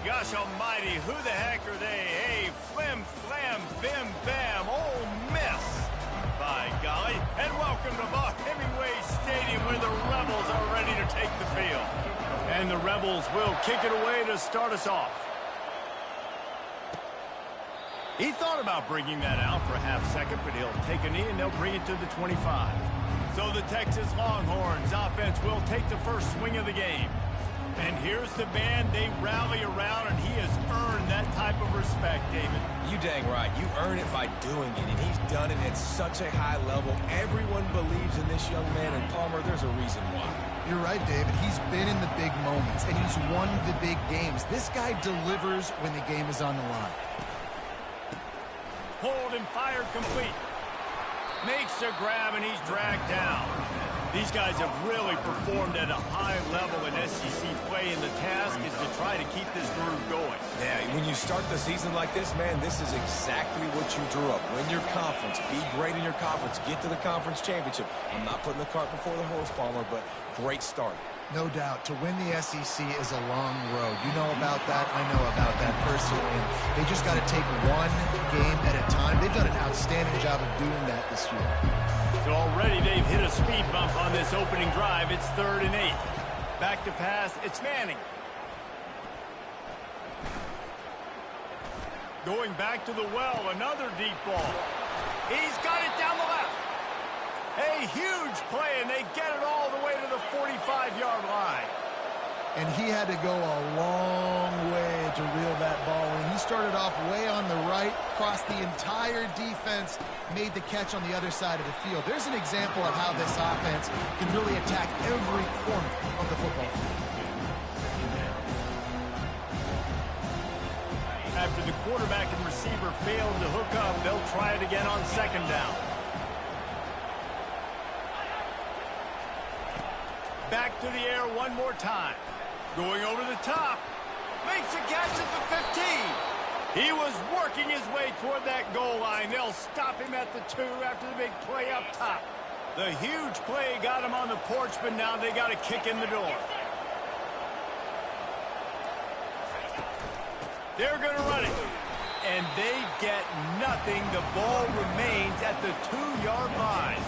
gosh almighty, who the heck are they? Hey, flim, flam, bim, bam, Ole Miss. By golly, and welcome to Hemingway Stadium where the Rebels are ready to take the field. And the Rebels will kick it away to start us off. He thought about bringing that out for a half second, but he'll take a knee and they'll bring it to the 25. So the Texas Longhorns offense will take the first swing of the game. And here's the man they rally around, and he has earned that type of respect, David. You dang right. You earn it by doing it, and he's done it at such a high level. Everyone believes in this young man, and Palmer, there's a reason why. You're right, David. He's been in the big moments, and he's won the big games. This guy delivers when the game is on the line. Hold and fire complete. Makes a grab, and he's dragged down. These guys have really performed at a high level in SEC play, and the task is to try to keep this groove going. Yeah, when you start the season like this, man, this is exactly what you drew up. Win your conference, be great in your conference, get to the conference championship. I'm not putting the cart before the horse, Palmer, but great start. No doubt. To win the SEC is a long road. You know about that. I know about that personally. They just got to take one game at a time. They've done an outstanding job of doing that this year. So already they've hit a speed bump on this opening drive. It's 3rd and 8. Back to pass. It's Manning. Going back to the well. Another deep ball. He's got it down the left. A huge play, and they get it all the way to the 45-yard line. And he had to go a long way to reel that ball in. He started off way on the right, crossed the entire defense, made the catch on the other side of the field. There's an example of how this offense can really attack every corner of the football field. After the quarterback and receiver failed to hook up, they'll try it again on 2nd down. Back to the air one more time. Going over the top. Makes a catch at the 15. He was working his way toward that goal line. They'll stop him at the 2 after the big play up top. The huge play got him on the porch, but now they got a kick in the door. They're going to run it. And they get nothing. The ball remains at the 2-yard line.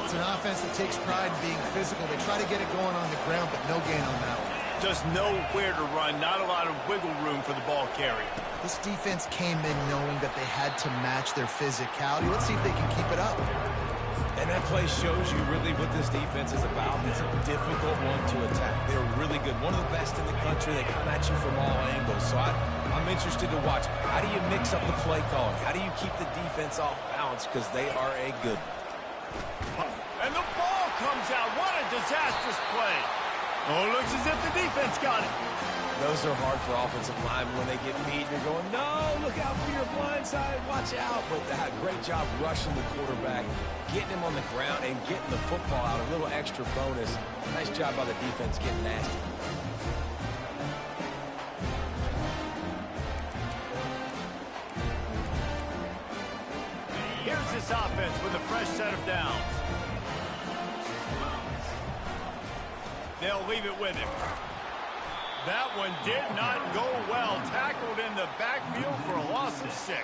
It's an offense that takes pride in being physical. They try to get it going on the ground, but no gain on that one. Just nowhere to run. Not a lot of wiggle room for the ball carrier. This defense came in knowing that they had to match their physicality. Let's see if they can keep it up. And that play shows you really what this defense is about. It's a difficult one to attack. They're really good. One of the best in the country. They come at you from all angles. So I'm interested to watch. How do you mix up the play calling? How do you keep the defense off balance? Because they are a good one. And the ball comes out. What a disastrous play. Oh, looks as if the defense got it. Those are hard for offensive linemen when they get beat. You're going, no, look out for your blind side. Watch out. But great job rushing the quarterback, getting him on the ground, and getting the football out. A little extra bonus. Nice job by the defense getting nasty. Here's this offense with a fresh set of downs. They'll leave it with him. That one did not go well. Tackled in the backfield for a loss of 6.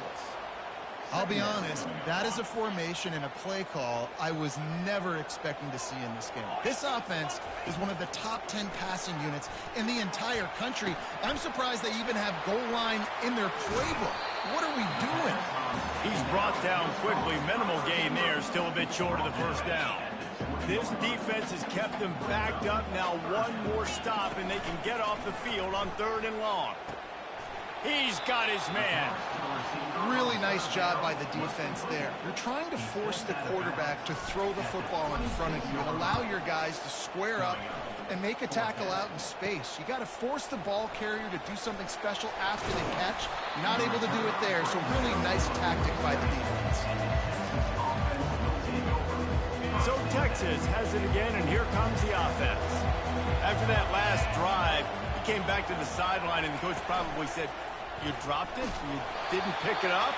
I'll be honest, that is a formation and a play call I was never expecting to see in this game. This offense is one of the top 10 passing units in the entire country. I'm surprised they even have goal line in their playbook. What are we doing? He's brought down quickly. Minimal gain there. Still a bit short of the 1st down. This defense has kept them backed up. Now one more stop, and they can get off the field on 3rd and long. He's got his man. Really nice job by the defense there. You're trying to force the quarterback to throw the football in front of you and allow your guys to square up and make a tackle out in space. You got to force the ball carrier to do something special after the catch. Not able to do it there, so really nice tactic by the defense. So Texas has it again, and here comes the offense. After that last drive, he came back to the sideline, and the coach probably said, You dropped it? You didn't pick it up?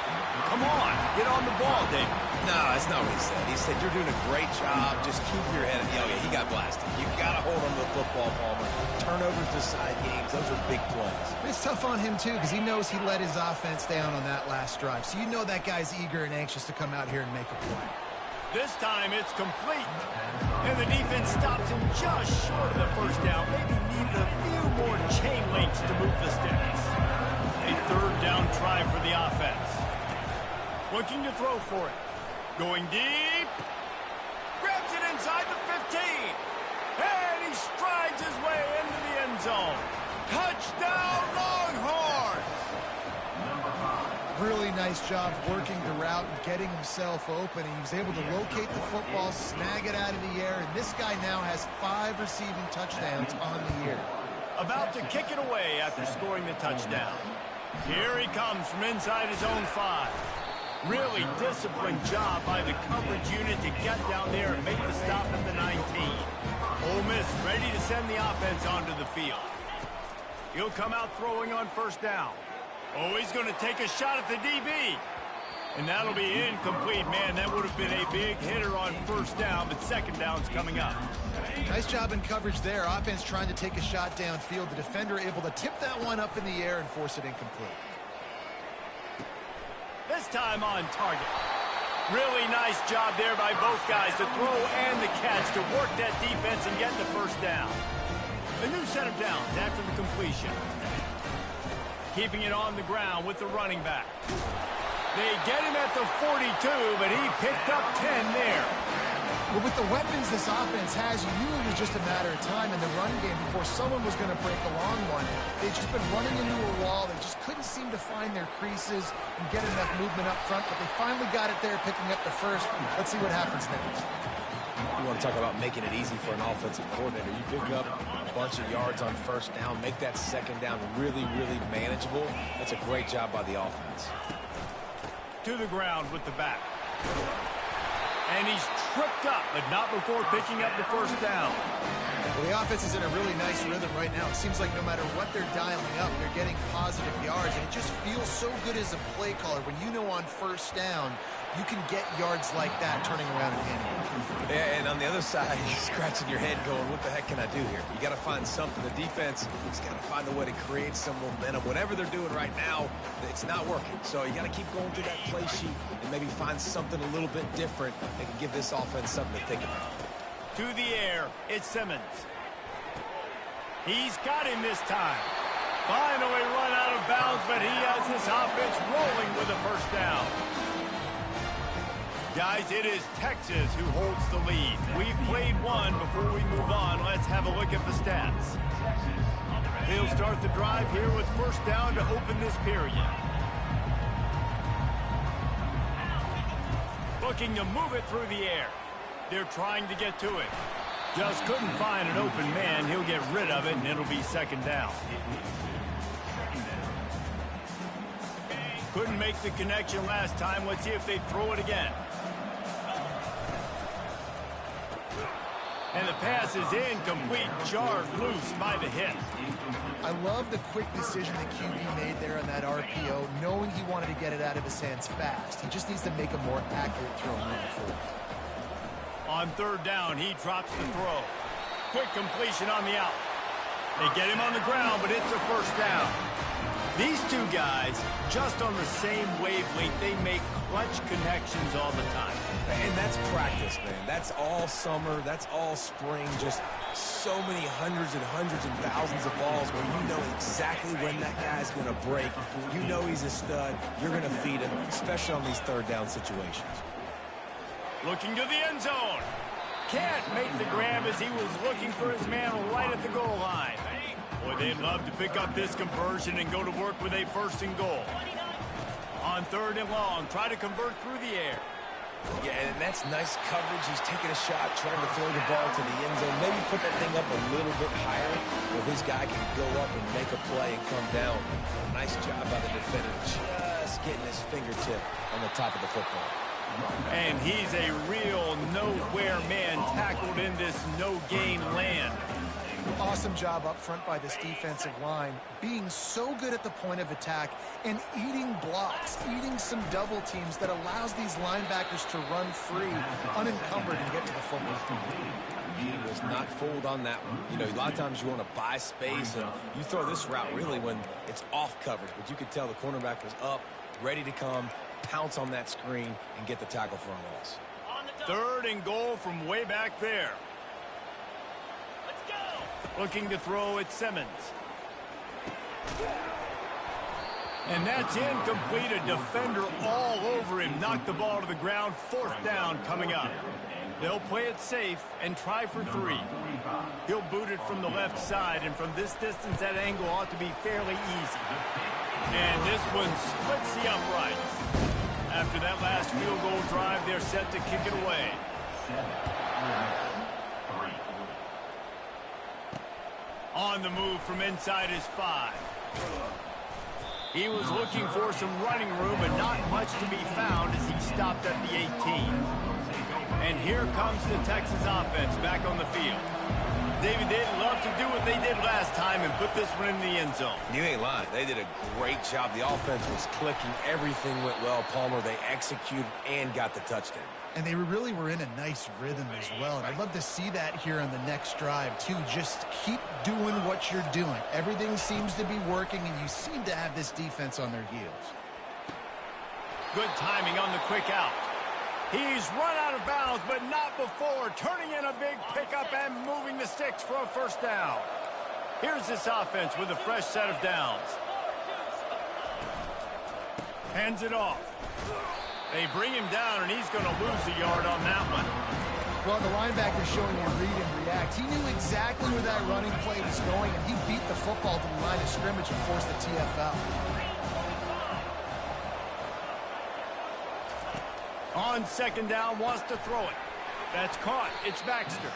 Come on, get on the ball, Dave. No, that's not what he said. He said, you're doing a great job. Just keep your head. Oh, yeah, he got blasted. You got to hold on to the football, Palmer. Turnovers decide games. Those are big plays. It's tough on him, too, because he knows he let his offense down on that last drive. So you know that guy's eager and anxious to come out here and make a play. This time it's complete. And the defense stops him just short of the first down. Maybe needed a few more chain links to move the sticks. A third down try for the offense. Looking to throw for it. Going deep. Grabs it inside the 15. And he strides his way into the end zone. Touchdown, Longhorns! Really nice job working the route and getting himself open. He was able to locate the football, snag it out of the air, and this guy now has 5 receiving touchdowns on the year. About to kick it away after scoring the touchdown. Here he comes from inside his own 5. Really disciplined job by the coverage unit to get down there and make the stop at the 19. Ole Miss ready to send the offense onto the field. He'll come out throwing on first down. Oh, he's going to take a shot at the DB. And that'll be incomplete. Man, that would have been a big hitter on first down, but second down's coming up. Nice job in coverage there. Offense trying to take a shot downfield. The defender able to tip that one up in the air and force it incomplete. This time on target. Really nice job there by both guys to throw and the catch to work that defense and get the first down. A new set of downs after the completion. Keeping it on the ground with the running back. They get him at the 42, but he picked up 10 there. Well, with the weapons this offense has, you knew it was just a matter of time in the run game before someone was going to break a long one. They've just been running into a wall. They just couldn't seem to find their creases and get enough movement up front, but they finally got it there, picking up the first. Let's see what happens next. You want to talk about making it easy for an offensive coordinator. You pick up a bunch of yards on first down, make that second down really, really manageable. That's a great job by the offense. To the ground with the back. And he's tripped up, but not before picking up the first down. Well, the offense is in a really nice rhythm right now. It seems like no matter what they're dialing up, they're getting positive yards, and it just feels so good as a play caller when you know on first down you can get yards like that turning around and handling it. Yeah, and on the other side, you're scratching your head going, what the heck can I do here? You got to find something. The defense has got to find a way to create some momentum. Whatever they're doing right now, it's not working. So you got to keep going through that play sheet and maybe find something a little bit different that can give this offense something to think about. To the air, it's Simmons. He's got him this time. Finally run out of bounds, but he has this offense rolling with a first down. Guys, it is Texas who holds the lead. We've played one. Before we move on, let's have a look at the stats. They'll start the drive here with first down to open this period. Looking to move it through the air. They're trying to get to it. Just couldn't find an open man. He'll get rid of it, and it'll be second down. Couldn't make the connection last time. Let's see if they throw it again. And the pass is incomplete, jarred loose by the hit. I love the quick decision that QB made there on that RPO, knowing he wanted to get it out of his hands fast. He just needs to make a more accurate throw moving forward. On third down, he drops the throw. Quick completion on the out. They get him on the ground, but it's a first down. These two guys, just on the same wavelength, they make clutch connections all the time. And that's practice, man. That's all summer. That's all spring. Just so many hundreds and thousands of balls where you know exactly when that guy's going to break. You know he's a stud. You're going to feed him, especially on these third down situations. Looking to the end zone. Can't make the grab as he was looking for his man right at the goal line. Boy, they'd love to pick up this conversion and go to work with a first and goal. On third and long, try to convert through the air. Yeah, and that's nice coverage. He's taking a shot, trying to throw the ball to the end zone. Maybe put that thing up a little bit higher where his guy can go up and make a play and come down. Nice job by the defender, just getting his fingertip on the top of the football. And he's a real nowhere man tackled in this no-gain land. Awesome job up front by this defensive line, being so good at the point of attack and eating blocks, eating some double teams that allows these linebackers to run free, unencumbered, and get to the football. He was not fooled on that one. You know, a lot of times you want to buy space, and you throw this route really when it's off coverage, but you could tell the cornerback was up, ready to come, pounce on that screen, and get the tackle for a loss. 3rd and goal from way back there. Looking to throw at Simmons. And that's incomplete. A defender all over him. Knocked the ball to the ground. 4th down coming up. They'll play it safe and try for 3. He'll boot it from the left side, and from this distance, that angle ought to be fairly easy. And this one splits the uprights. After that last field goal drive, they're set to kick it away. On the move from inside his 5. He was looking for some running room, but not much to be found as he stopped at the 18. And here comes the Texas offense back on the field. David, they'd love to do what they did last time and put this one in the end zone. You ain't lying. They did a great job. The offense was clicking. Everything went well, Palmer. They executed and got the touchdown. And they really were in a nice rhythm as well. And I'd love to see that here on the next drive, too. Just keep doing what you're doing. Everything seems to be working, and you seem to have this defense on their heels. Good timing on the quick out. He's run out of bounds, but not before. Turning in a big pickup and moving the sticks for a 1st down. Here's this offense with a fresh set of downs. Hands it off. They bring him down, and he's going to lose a yard on that one. Well, the linebacker showing you read and react. He knew exactly where that running play was going, and he beat the football to the line of scrimmage and forced the TFL. On 2nd down, wants to throw it. That's caught. It's Baxter.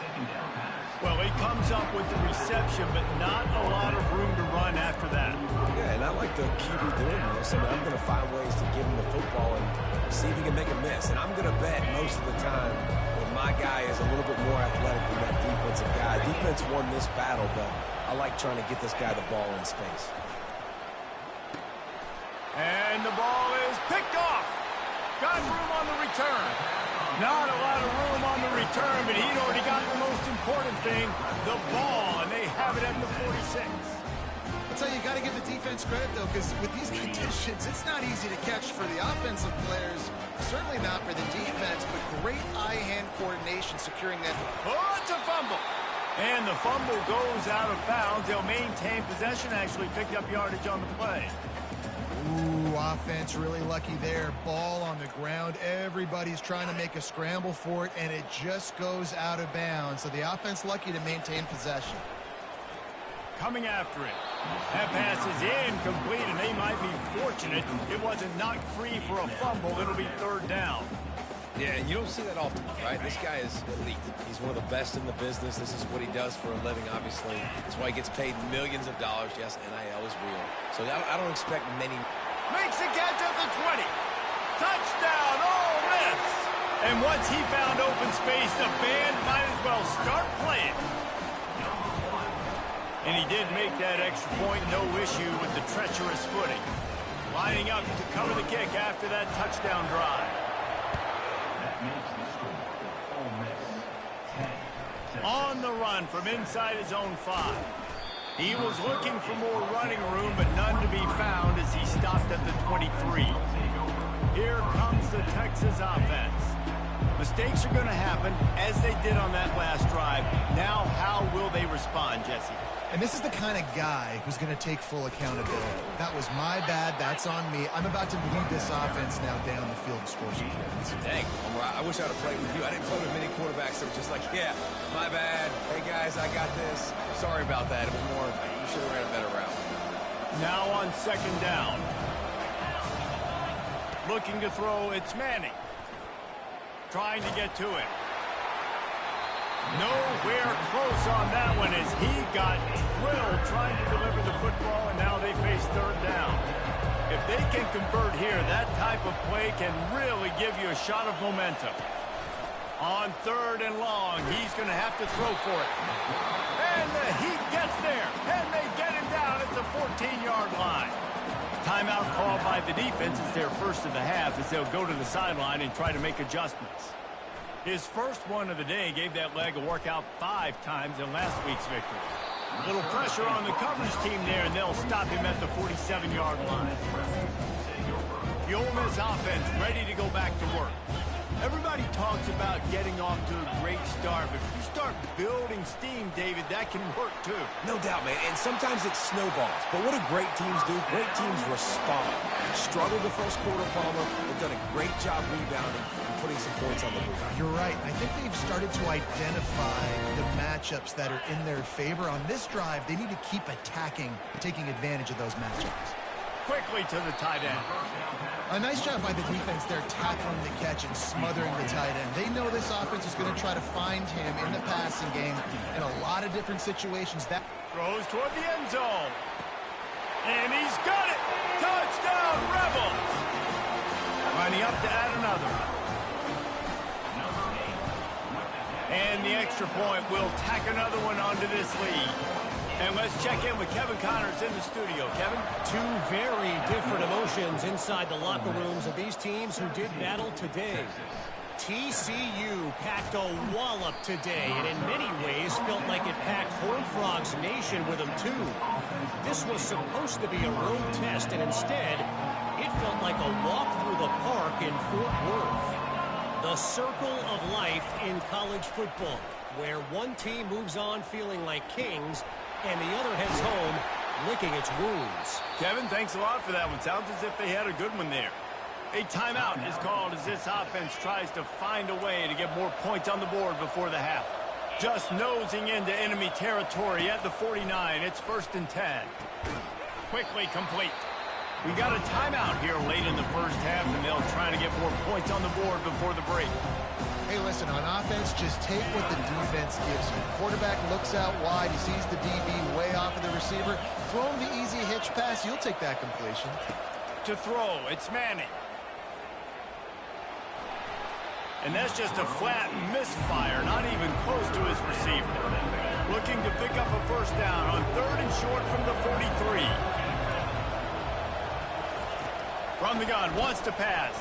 Well, he comes up with the reception, but not a lot of room to run after that. Yeah, and I like the QB doing this. I mean, I'm going to find ways to give him the football and see if he can make a miss. And I'm going to bet most of the time that my guy is a little bit more athletic than that defensive guy. Defense won this battle, but I like trying to get this guy the ball in space. And the ball is picked off. Got room on the return. Not a lot of room on the return, but he'd already got the most important thing, the ball, and they have it at the 46. I'll tell you, you got to give the defense credit, though, because with these conditions, it's not easy to catch for the offensive players. Certainly not for the defense, but great eye-hand coordination securing that. Oh, it's a fumble. And the fumble goes out of bounds. They'll maintain possession, actually picked up yardage on the play. Ooh, offense really lucky there. Ball on the ground. Everybody's trying to make a scramble for it, and it just goes out of bounds. So the offense lucky to maintain possession. Coming after it. That pass is incomplete, and they might be fortunate it wasn't knocked free for a fumble. It'll be 3rd down. Yeah, and you don't see that often, right? This guy is elite. He's one of the best in the business. This is what he does for a living, obviously. That's why he gets paid millions of dollars. Yes, NIL is real. So I don't expect many. Makes the catch at the 20. Touchdown, Ole Miss. And once he found open space, the band might as well start playing. And he did make that extra point, no issue with the treacherous footing. Lining up to cover the kick after that touchdown drive. On the run from inside his own 5. He was looking for more running room, but none to be found as he stopped at the 23. Here comes the Texas offense. Mistakes are going to happen, as they did on that last drive. Now, how will they respond, Jesse? And this is the kind of guy who's going to take full accountability. That was my bad. That's on me. I'm about to lead this offense now down the field and score some points. Dang, I wish I would have played with you. I didn't play with many quarterbacks that were just like, yeah, my bad. Hey, guys, I got this. Sorry about that. It was more, you should have ran a better route. Now on 2nd down. Looking to throw, it's Manning. Trying to get to it. Nowhere close on that one as he got drilled trying to deliver the football, and now they face 3rd down. If they can convert here, that type of play can really give you a shot of momentum. On 3rd and long, he's going to have to throw for it. And the Heat gets there, and they get him down at the 14-yard line. Timeout called by the defense is their first of the half as they'll go to the sideline and try to make adjustments. His first one of the day gave that leg a workout 5 times in last week's victory. A little pressure on the coverage team there, and they'll stop him at the 47-yard line. The Ole Miss offense ready to go back to work. Everybody talks about getting off to a great start, but if you start building steam, David, that can work too. No doubt, man, and sometimes it snowballs. But what do great teams do? Great teams respond. Struggled the first quarter, Palmer. They've done a great job rebounding and putting some points on the board. You're right. I think they've started to identify the matchups that are in their favor. On this drive, they need to keep attacking, taking advantage of those matchups. Quickly to the tight end. A nice job by the defense there, tackling the catch and smothering the tight end. They know this offense is going to try to find him in the passing game in a lot of different situations. That throws toward the end zone. And he's got it! Touchdown, Rebels! Lining up to add another. And the extra point will tack another one onto this lead. And let's check in with Kevin Connors in the studio. Kevin? Two very different emotions inside the locker rooms of these teams who did battle today. TCU packed a wallop today, and in many ways felt like it packed Horned Frogs Nation with them too. This was supposed to be a road test, and instead, it felt like a walk through the park in Fort Worth. The circle of life in college football, where one team moves on feeling like kings, and the other heads home licking its wounds. Kevin, thanks a lot for that one. Sounds as if they had a good one there. A timeout is called as this offense tries to find a way to get more points on the board before the half. Just nosing into enemy territory at the 49. It's 1st and 10. Quickly complete. We got a timeout here late in the first half, and they'll try to get more points on the board before the break. Hey, listen, on offense, just take what the defense gives you. Quarterback looks out wide. He sees the DB way off of the receiver. Throw him the easy hitch pass. You'll take that completion. To throw, it's Manning. And that's just a flat misfire, not even close to his receiver. Looking to pick up a first down on 3rd and short from the 43. From the gun, wants to pass.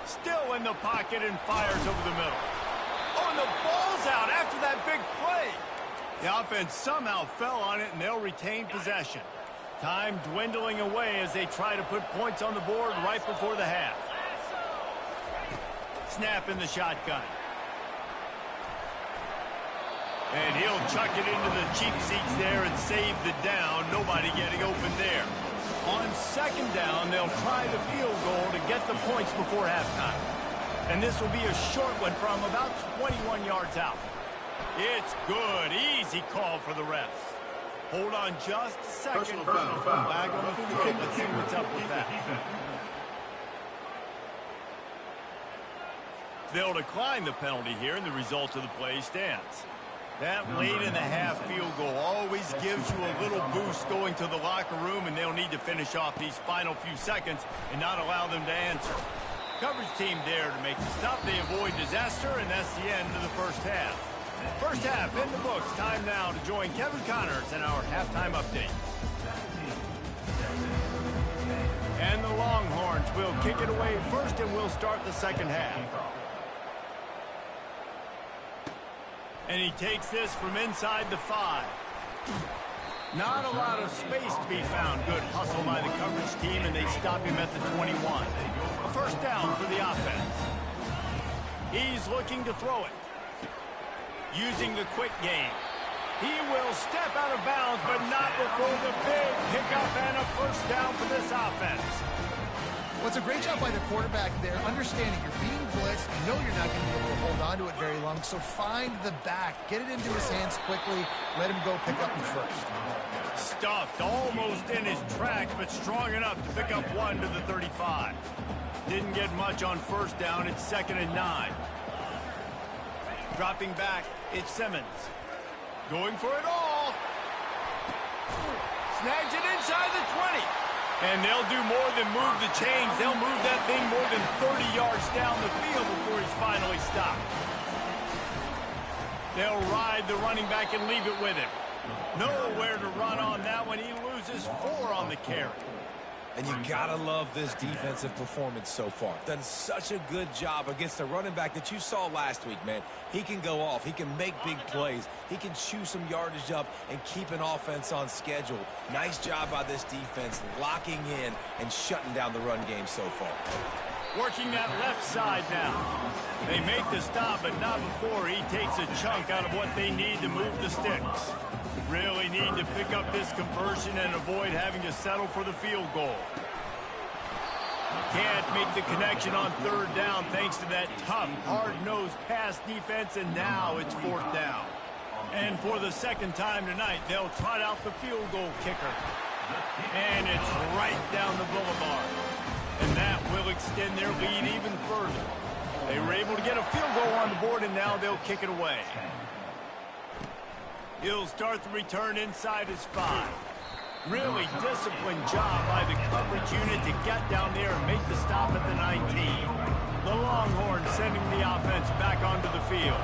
Still in the pocket and fires over the middle. Oh, and the ball's out after that big play. The offense somehow fell on it, and they'll retain possession. Time dwindling away as they try to put points on the board right before the half. Snap in the shotgun. And he'll chuck it into the cheap seats there and save the down. Nobody getting open there. On 2nd down, they'll try the field goal to get the points before halftime. And this will be a short one from about 21 yards out. It's good. Easy call for the refs. Hold on just a second. Flag on the field. Let's see what's up with that. They'll decline the penalty here, and the result of the play stands. That late in the half field goal always gives you a little boost going to the locker room, and they'll need to finish off these final few seconds and not allow them to answer. Coverage team there to make the stop. They avoid disaster, and that's the end of the first half. First half in the books. Time now to join Kevin Connors in our halftime update. And the Longhorns will kick it away first, and we'll start the second half. And he takes this from inside the 5. Not a lot of space to be found. Good hustle by the coverage team, and they stop him at the 21. A first down for the offense. He's looking to throw it. Using the quick game. He will step out of bounds, but not before the big pickup and a first down for this offense. Well, it's a great job by the quarterback there, understanding you're being blitzed. You know you're not going to be able to hold on to it very long, so find the back. Get it into his hands quickly. Let him go pick up the first. Stuffed almost in his tracks, but strong enough to pick up one to the 35. Didn't get much on first down. It's 2nd and 9. Dropping back, it's Simmons. Going for it all. Snags it inside the 20. And they'll do more than move the chains. They'll move that thing more than 30 yards down the field before he's finally stopped. They'll ride the running back and leave it with him. Nowhere to run on that one. He loses 4 on the carry. And you gotta love this defensive performance so far. Done such a good job against the running back that you saw last week, man. He can go off. He can make big plays. He can chew some yardage up and keep an offense on schedule. Nice job by this defense locking in and shutting down the run game so far. Working that left side now. They make the stop, but not before he takes a chunk out of what they need to move the sticks. Really need to pick up this conversion and avoid having to settle for the field goal. Can't make the connection on 3rd down thanks to that tough, hard-nosed pass defense, and now it's 4th down. And for the 2nd time tonight, they'll trot out the field goal kicker. And it's right down the boulevard. And that will extend their lead even further. They were able to get a field goal on the board, and now they'll kick it away. He'll start the return inside his 5. Really disciplined job by the coverage unit to get down there and make the stop at the 19. The Longhorns sending the offense back onto the field.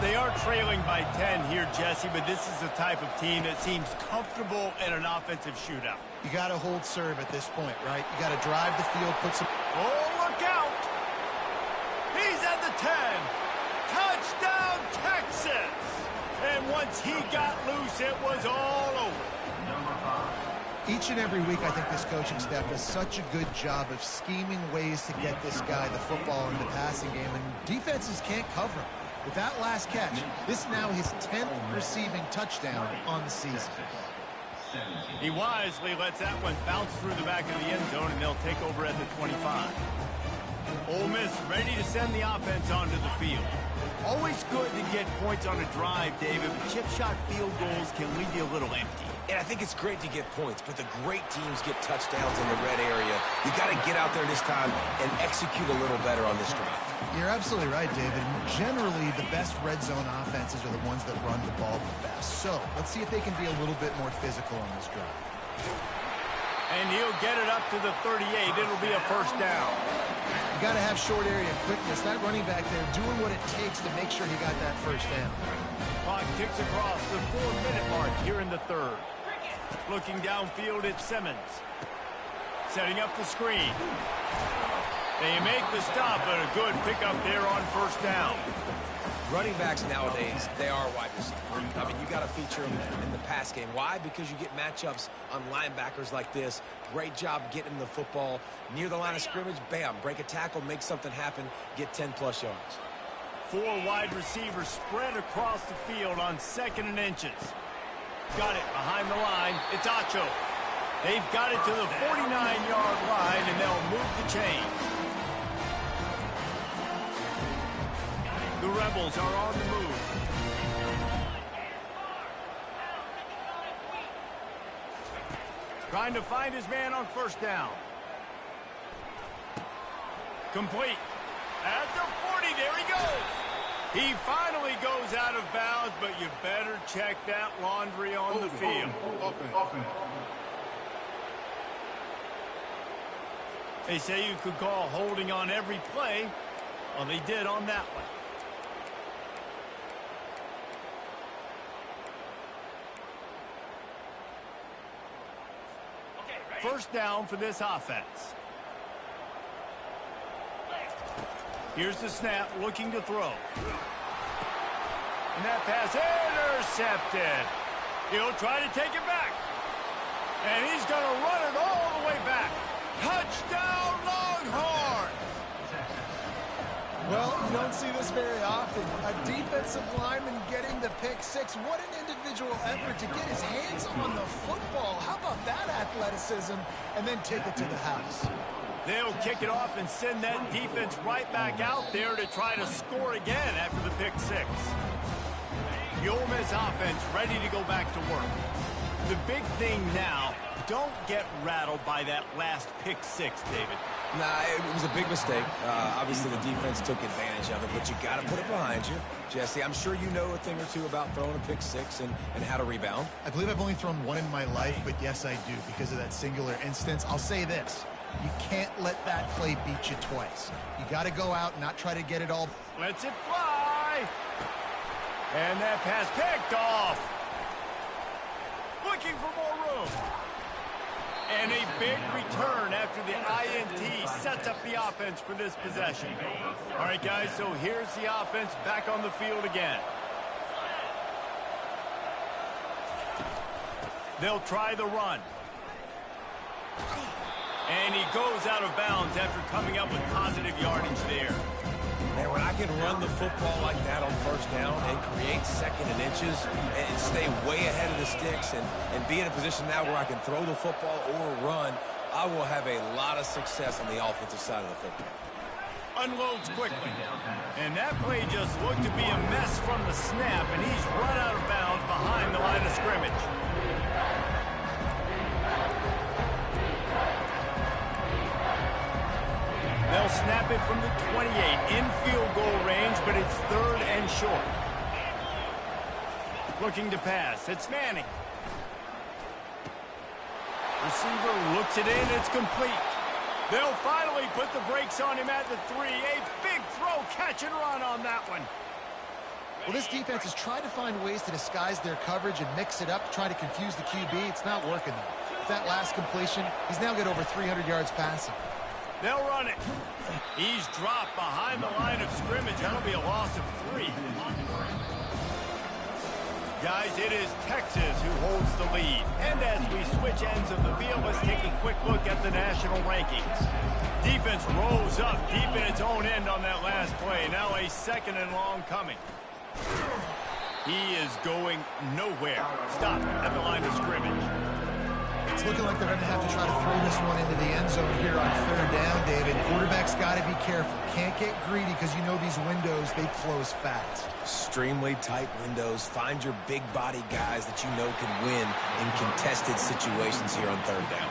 They are trailing by 10 here, Jesse, but this is the type of team that seems comfortable in an offensive shootout. You got to hold serve at this point, right? You got to drive the field, put some... Oh, look out! He's at the 10. Touchdown, Texas! And once he got loose, it was all over. Each and every week, I think this coaching staff does such a good job of scheming ways to get this guy the football in the passing game, and defenses can't cover him. With that last catch, this is now his 10th receiving touchdown on the season. He wisely lets that one bounce through the back of the end zone, and they'll take over at the 25. Ole Miss ready to send the offense onto the field. Always good to get points on a drive, David, but chip shot field goals can leave you a little empty. And I think it's great to get points, but the great teams get touchdowns in the red area. You got to get out there this time and execute a little better on this drive. You're absolutely right, David. Generally, the best red zone offenses are the ones that run the ball the best. So let's see if they can be a little bit more physical on this drive. And he'll get it up to the 38. It'll be a 1st down. You got to have short area quickness. That running back there doing what it takes to make sure he got that 1st down. Clock ticks across the 4-minute mark here in the 3rd. Looking downfield at Simmons. Setting up the screen. They make the stop, but a good pickup there on 1st down. Running backs nowadays, they are wide receivers. I mean, you got to feature them in the pass game. Why? Because you get matchups on linebackers like this. Great job getting the football near the line of scrimmage. Bam, break a tackle, make something happen, get 10-plus yards. 4 wide receivers spread across the field on 2nd and inches. Got it behind the line. It's Acho. They've got it to the 49-yard line, and they'll move the chain. The Rebels are on the move. Trying to find his man on 1st down. Complete. At the 40, there he goes. He finally goes out of bounds, but you better check that laundry on the field. They say you could call holding on every play. Well, they did on that one. First down for this offense. Here's the snap, looking to throw. And that pass intercepted. He'll try to take it back. And he's going to run it all the way back. Touchdown, Longhorns! Well, you don't see this very often. A defensive lineman getting the pick 6. What an individual effort to get his hands on the football. How about that athleticism? And then take it to the house. They'll kick it off and send that defense right back out there to try to score again after the pick 6. The Ole Miss offense ready to go back to work. The big thing now, don't get rattled by that last pick six, David. Nah, it was a big mistake. Obviously, the defense took advantage of it, but you got to put it behind you. Jesse, I'm sure you know a thing or two about throwing a pick six and how to rebound. I believe I've only thrown one in my life, but yes, I do because of that singular instance. I'll say this. You can't let that play beat you twice. You got to go out and not try to get it all. Lets it fly. And that pass picked off. Looking for more room. And a big return after the INT sets up the offense for this possession. All right, guys, so here's the offense back on the field again. They'll try the run. And he goes out of bounds after coming up with positive yardage there. Man, when I can run the football like that on first down and create second and inches and stay way ahead of the sticks and be in a position now where I can throw the football or run, I will have a lot of success on the offensive side of the football. Unloads quickly. And that play just looked to be a mess from the snap, and he's run out of bounds behind the line of scrimmage. They'll snap it from the 28 in field goal range, but it's third and short. Looking to pass. It's Manning. Receiver looks it in. It's complete. They'll finally put the brakes on him at the 3. A big throw, catch and run on that one. Well, this defense has tried to find ways to disguise their coverage and mix it up, trying to confuse the QB. It's not working, though. With that last completion, he's now got over 300 yards passing. They'll run it. He's dropped behind the line of scrimmage. That'll be a loss of 3. Guys, it is Texas who holds the lead. And as we switch ends of the field, let's take a quick look at the national rankings. Defense rose up deep in its own end on that last play. Now a second and long coming. He is going nowhere. Stop at the line of scrimmage. It's looking like they're going to have to try to throw this one into the end zone here on third down, David. Quarterback's got to be careful. Can't get greedy because you know these windows, they close fast. Extremely tight windows. Find your big body guys that you know can win in contested situations here on third down.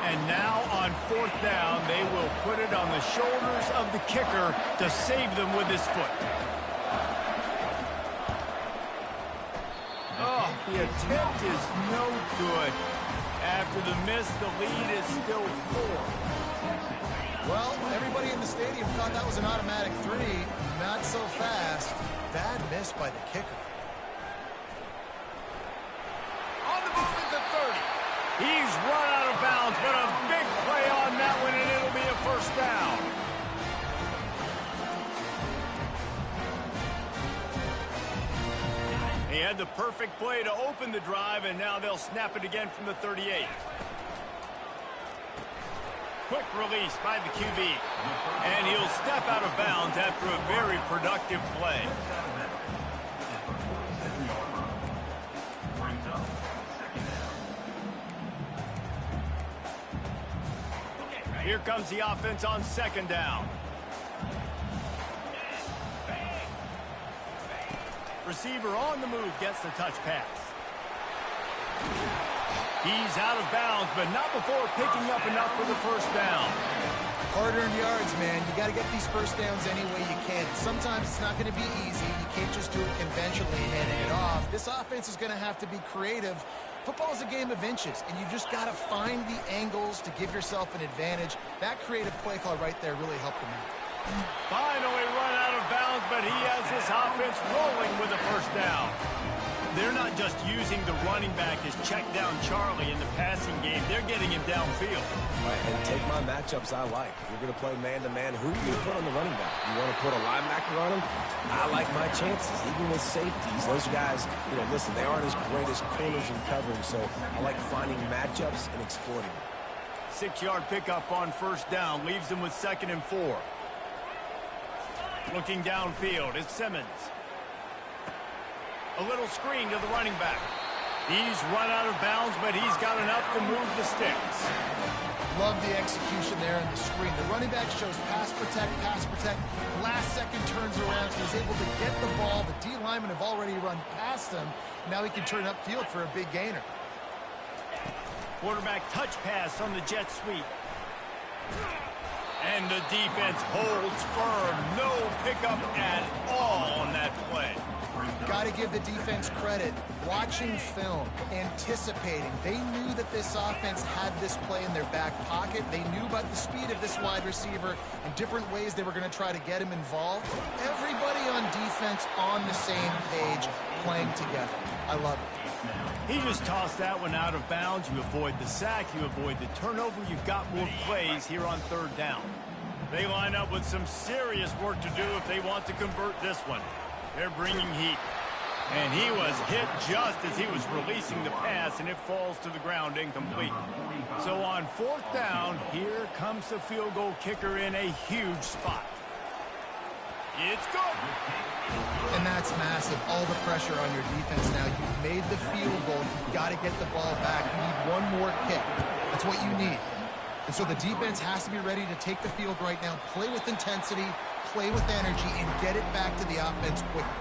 And now on fourth down, they will put it on the shoulders of the kicker to save them with his foot. Oh, the attempt is no good. After the miss, the lead is still 4. Well, everybody in the stadium thought that was an automatic 3. Not so fast. Bad miss by the kicker. On the move at the 30. He's run out of bounds, but a big play on that one, and it'll be a first down. He had the perfect play to open the drive, and now they'll snap it again from the 38. Quick release by the QB. And he'll step out of bounds after a very productive play. Here comes the offense on second down. Receiver on the move gets the touch pass. He's out of bounds, but not before picking up enough for the first down. Hard-earned yards, man. You got to get these first downs any way you can. Sometimes it's not going to be easy. You can't just do it conventionally, handing it off. This offense is going to have to be creative. Football is a game of inches, and you just got to find the angles to give yourself an advantage. That creative play call right there really helped him out. Finally run out of bounds, but he has this offense rolling with a first down. They're not just using the running back as check down Charlie in the passing game. They're getting him downfield. Right, and take my matchups I like. If you're going to play man-to-man, who do you put on the running back? You want to put a linebacker on him? I like my chances, even with safeties. Those guys, listen, they aren't as great as corners in covering, so I like finding matchups and exploiting them. 6-yard pickup on first down leaves them with 2nd and 4. Looking downfield is Simmons. A little screen to the running back. He's run out of bounds, but he's got enough to move the sticks. Love the execution there in the screen. The running back shows pass protect, pass protect. Last second turns around, so he's able to get the ball. The D linemen have already run past him. Now he can turn upfield for a big gainer. Quarterback touch pass on the jet sweep. And the defense holds firm. No pickup at all on that play. Got to give the defense credit. Watching film, anticipating. They knew that this offense had this play in their back pocket. They knew about the speed of this wide receiver and different ways they were going to try to get him involved. Everybody on defense on the same page, playing together. I love it. He just tossed that one out of bounds. You avoid the sack. You avoid the turnover. You've got more plays here on third down. They line up with some serious work to do if they want to convert this one. They're bringing heat. And he was hit just as he was releasing the pass, and it falls to the ground incomplete. So on fourth down, here comes the field goal kicker in a huge spot. It's good. And that's massive. All the pressure on your defense now. You've made the field goal. You've got to get the ball back. You need one more kick. That's what you need. And so the defense has to be ready to take the field right now, play with intensity, play with energy, and get it back to the offense quickly.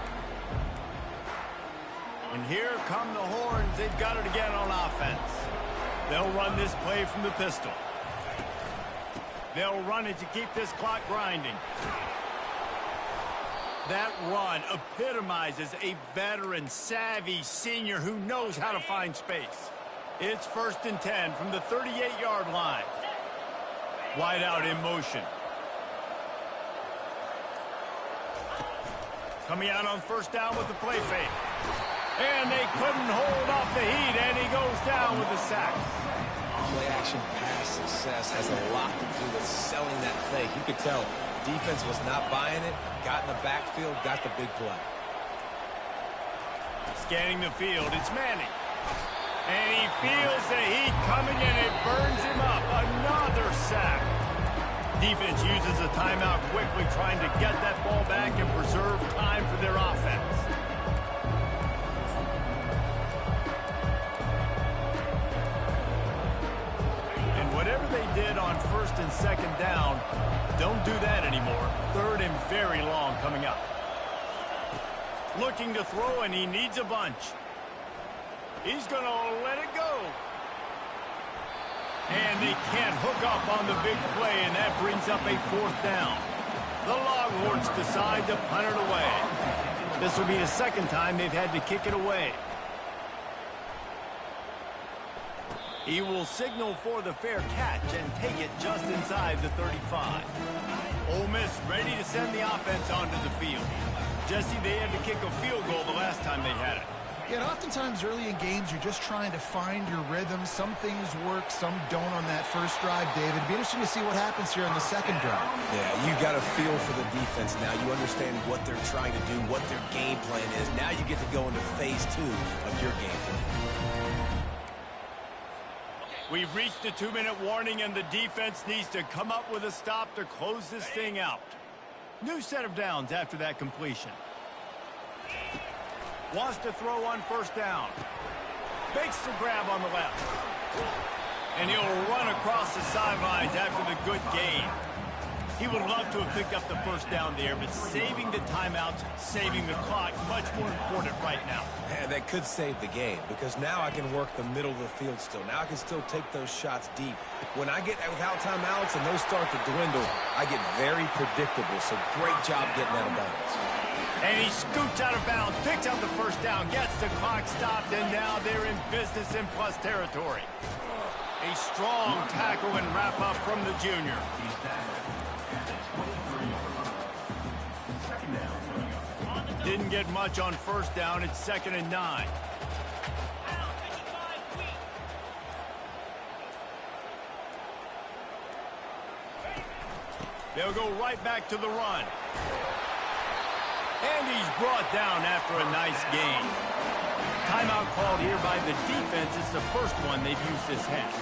And here come the horns. They've got it again on offense. They'll run this play from the pistol. They'll run it to keep this clock grinding. That run epitomizes a veteran, savvy senior who knows how to find space. It's 1st and 10 from the 38-yard line. Wide out in motion. Coming out on first down with the play fake. And they couldn't hold off the heat, and he goes down with a sack. Play-action pass success has a lot to do with selling that fake. You could tell defense was not buying it, got in the backfield, got the big play. Scanning the field, it's Manning. And he feels the heat coming, and it burns him up. Another sack. Defense uses a timeout quickly, trying to get that ball back and preserve time for their offense. And whatever they did on 1st and 2nd down, don't do that anymore. 3rd and very long coming up. Looking to throw, and he needs a bunch. He's going to let it go. And they can't hook up on the big play, and that brings up a 4th down. The Longhorns decide to punt it away. This will be the 2nd time they've had to kick it away. He will signal for the fair catch and take it just inside the 35. Ole Miss ready to send the offense onto the field. Jesse, they had to kick a field goal the last time they had it. Yeah, and oftentimes early in games, you're just trying to find your rhythm. Some things work, some don't on that first drive, David. It'd be interesting to see what happens here on the 2nd drive. Yeah, you got a feel for the defense now. You understand what they're trying to do, what their game plan is. Now you get to go into phase 2 of your game plan. We've reached a 2-minute warning, and the defense needs to come up with a stop to close this thing out. New set of downs after that completion. Wants to throw on 1st down. Makes the grab on the left. And he'll run across the sidelines after the good gain. He would love to have picked up the 1st down there, but saving the timeouts, saving the clock, much more important right now. And that could save the game, because now I can work the middle of the field still. Now I can still take those shots deep. When I get without timeouts and those start to dwindle, I get very predictable. So great job getting out of bounds. And he scoots out of bounds, picks up the 1st down, gets the clock stopped, and now they're in business in plus territory. A strong tackle and wrap-up from the junior. Didn't get much on 1st down. It's 2nd and 9. They'll go right back to the run. And he's brought down after a nice gain. Timeout called here by the defense. It's the first one they've used this half.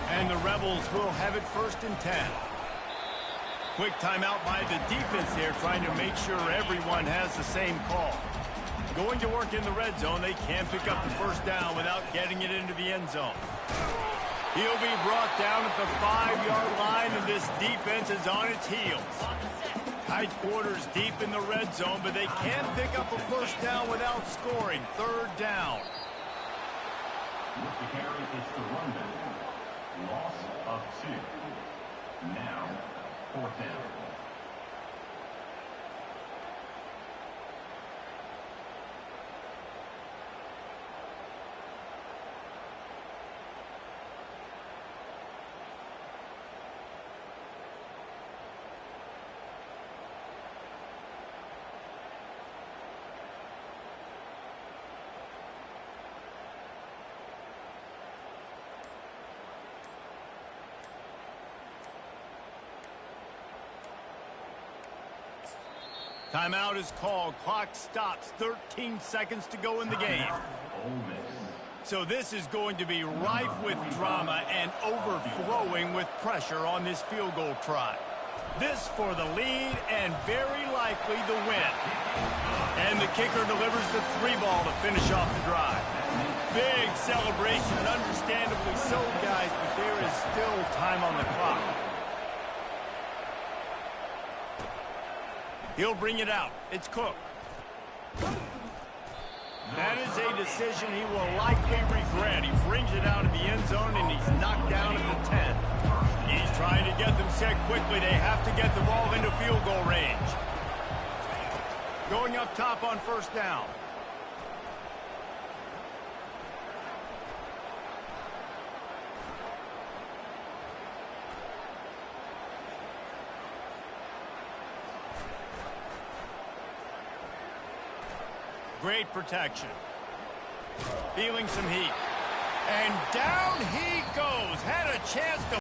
And the Rebels will have it 1st and 10. Quick timeout by the defense here, trying to make sure everyone has the same call. Going to work in the red zone. They can't pick up the 1st down without getting it into the end zone. He'll be brought down at the 5-yard line, and this defense is on its heels. Tight quarters deep in the red zone, but they can't pick up a 1st down without scoring. 3rd down. Loss of 2. Now, 4th down. Timeout is called. Clock stops. 13 seconds to go in the game. So this is going to be rife with drama and overflowing with pressure on this field goal try. This for the lead and very likely the win. And the kicker delivers the 3-ball to finish off the drive. Big celebration, and understandably so, guys, but there is still time on the clock. He'll bring it out. It's Cook. That is a decision he will likely regret. He brings it out of the end zone, and he's knocked down at the 10. He's trying to get them set quickly. They have to get the ball into field goal range. Going up top on 1st down. Great protection. Feeling some heat. And down he goes. Had a chance to